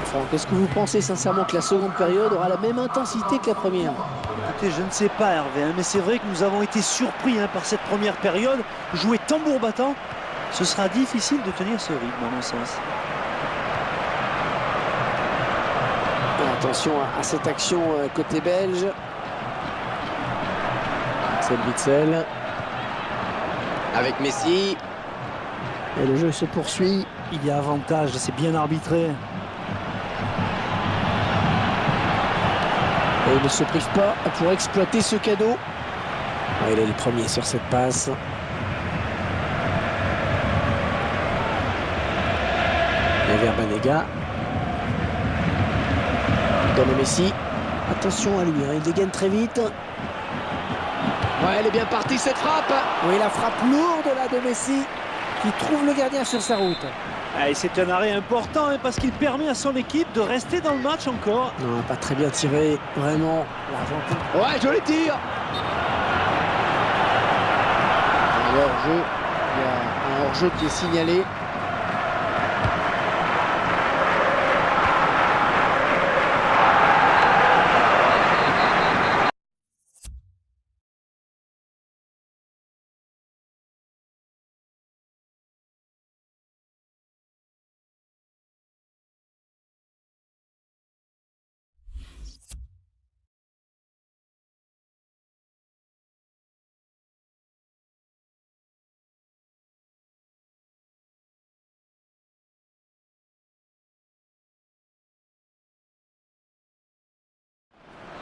Franck, est-ce que vous pensez sincèrement que la seconde période aura la même intensité que la première? Écoutez, je ne sais pas Hervé, mais c'est vrai que nous avons été surpris par cette première période. Jouer tambour battant, ce sera difficile de tenir ce rythme à mon sens. Et attention à cette action côté belge. C'est Witsel. Avec Messi. Et le jeu se poursuit. Il y a avantage, c'est bien arbitré. Et il ne se prive pas pour exploiter ce cadeau. Il est le premier sur cette passe. Et vers Banega. Donne Messi. Attention à lui, il dégaine très vite. Ouais, elle est bien partie cette frappe. Oui, la frappe lourde là de Messi qui trouve le gardien sur sa route. Et c'est un arrêt important parce qu'il permet à son équipe de rester dans le match encore. Non, pas très bien tiré, vraiment. L'Argentine. Ouais, joli tir. Un hors-jeu. Il y a un hors-jeu qui est signalé.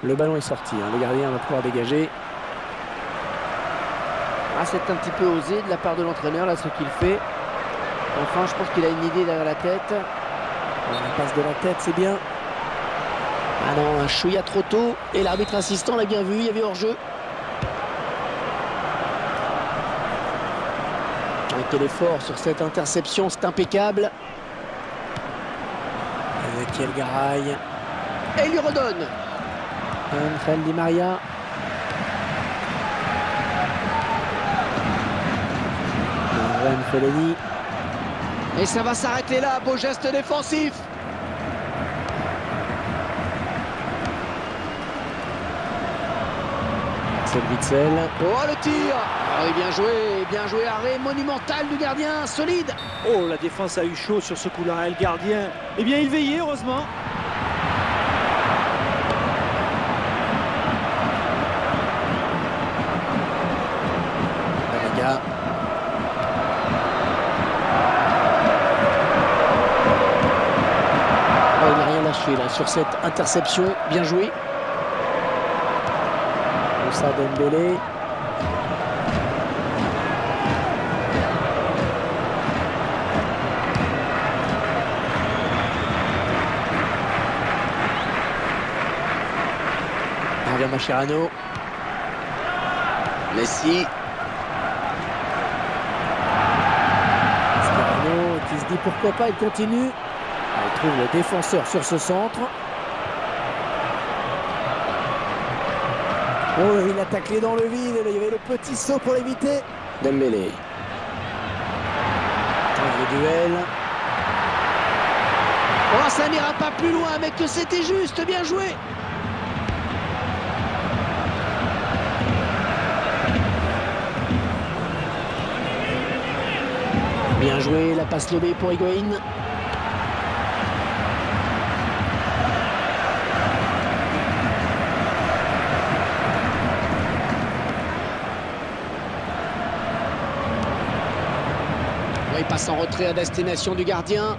Le ballon est sorti, le gardien va pouvoir dégager. Ah, c'est un petit peu osé de la part de l'entraîneur, là, ce qu'il fait. Enfin, je pense qu'il a une idée derrière la tête. La passe de la tête, c'est bien. Ah non, un chouïa trop tôt. Et l'arbitre assistant l'a bien vu, il y avait hors-jeu. Quel effort sur cette interception, c'est impeccable. Ezequiel Garay. Et il lui redonne. Angel Di Maria. Ren Fellaini. Et ça va s'arrêter là, beau geste défensif. C'est Witsel. Oh, le tir. Ah oui, bien joué, arrêt monumental du gardien, solide. Oh, la défense a eu chaud sur ce coup-là, et le gardien, eh bien il veillait heureusement. Banega. Oh, il n'a rien lâché là sur cette interception, bien joué. Moussa Dembélé. Javier Mascherano. Messi. Mascherano qui se dit pourquoi pas, il continue. Il trouve le défenseur sur ce centre. Oh, il a taclé dans le vide, il y avait le petit saut pour l'éviter. Dembélé. Le duel. Oh, ça n'ira pas plus loin, mais que c'était juste, bien joué. Bien joué, la passe lobée pour Higuaín. Il passe en retrait à destination du gardien.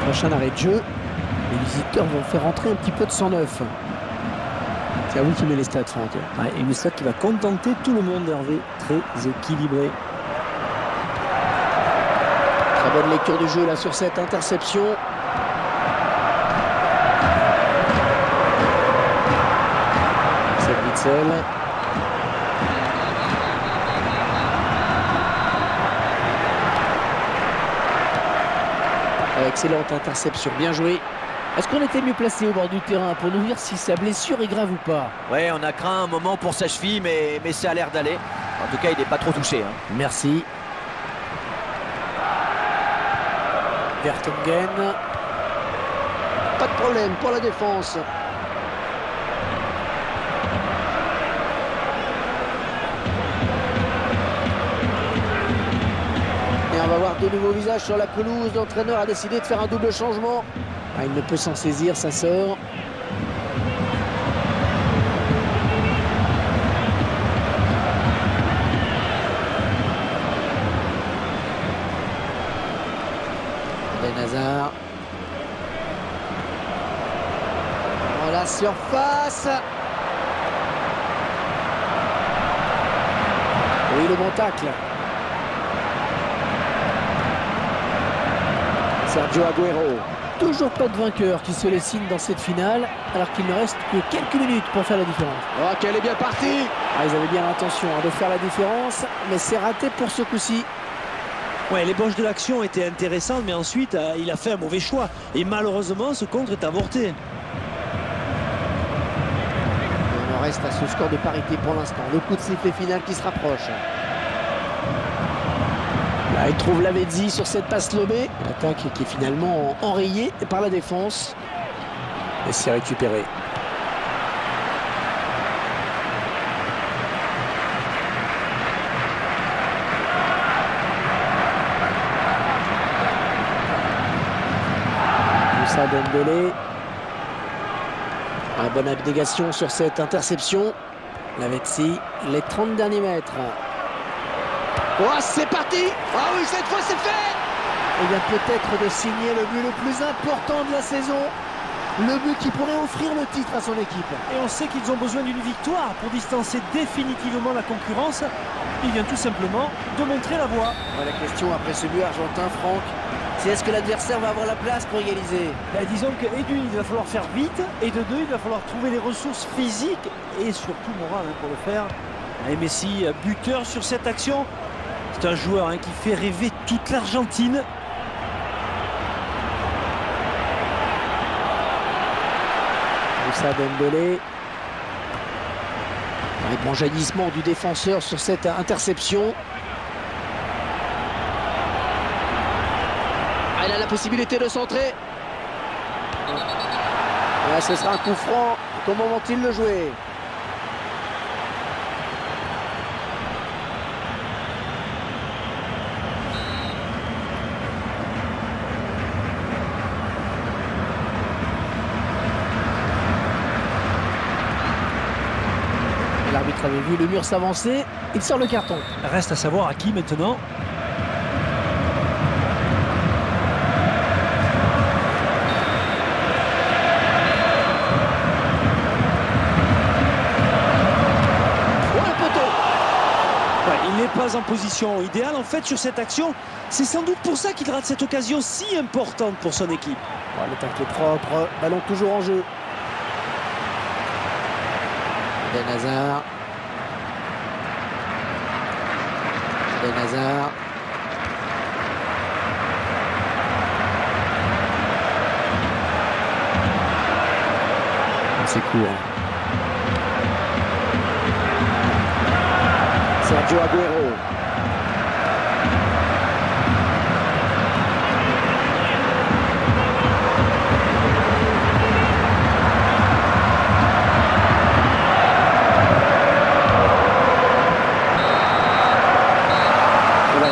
Prochain arrêt de jeu. Les visiteurs vont faire entrer un petit peu de sang neuf. C'est à vous qui met les stats, Franck. Ouais, une stat qui va contenter tout le monde, Hervé. Très équilibré. Très bonne lecture du jeu là sur cette interception. seul. Excellente interception, bien joué. Est-ce qu'on était mieux placé au bord du terrain pour nous dire si sa blessure est grave ou pas? Ouais, on a craint un moment pour sa cheville, mais ça a l'air d'aller. En tout cas, il n'est pas trop touché. Merci. Vertonghen. Pas de problème pour la défense. Et on va voir de nouveaux visages sur la pelouse. L'entraîneur a décidé de faire un double changement. Ah, il ne peut s'en saisir, ça sort. Eden Hazard. Dans la surface. Oui, le bon tacle. Sergio Aguero. Toujours pas de vainqueur qui se laisse signe dans cette finale, alors qu'il ne reste que quelques minutes pour faire la différence. Oh, qu'elle est bien partie! Ah, ils avaient bien l'intention de faire la différence, mais c'est raté pour ce coup-ci. Ouais, l'ébauche de l'action était intéressante, mais ensuite, il a fait un mauvais choix. Et malheureusement, ce contre est avorté. On en reste à ce score de parité pour l'instant. Le coup de sifflet final qui se rapproche. Là, il trouve Lavezzi sur cette passe lobée. L'attaque qui est finalement enrayée par la défense. Et c'est récupéré. Moussa Dembélé. Une bonne abnégation sur cette interception. Lavezzi, les 30 derniers mètres. Oh, c'est parti! Ah oui, cette fois c'est fait! Il vient peut-être de signer le but le plus important de la saison. Le but qui pourrait offrir le titre à son équipe. Et on sait qu'ils ont besoin d'une victoire pour distancer définitivement la concurrence. Il vient tout simplement de montrer la voie. La question après ce but argentin, Franck, c'est est-ce que l'adversaire va avoir la place pour égaliser? Disons que et d'une, il va falloir faire vite, et de deux, il va falloir trouver les ressources physiques et surtout morales pour le faire. Et Messi, buteur sur cette action. C'est un joueur qui fait rêver toute l'Argentine. Moussa Dembélé. Un bon jaillissement du défenseur sur cette interception. Ah, il a la possibilité de centrer. Ah, ce sera un coup franc. Comment vont-ils le jouer? L'arbitre avait vu le mur s'avancer, il sort le carton. Reste à savoir à qui maintenant. Oh, le poteau! Ouais, il n'est pas en position idéale en fait sur cette action. C'est sans doute pour ça qu'il rate cette occasion si importante pour son équipe. Oh, le tacle est propre, ballon toujours en jeu. Eden Hazard. Eden Hazard. C'est court. Sergio Aguero.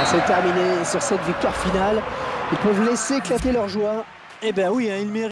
C'est terminé sur cette victoire finale. Ils peuvent laisser éclater leur joie. Eh bien oui, il mérite.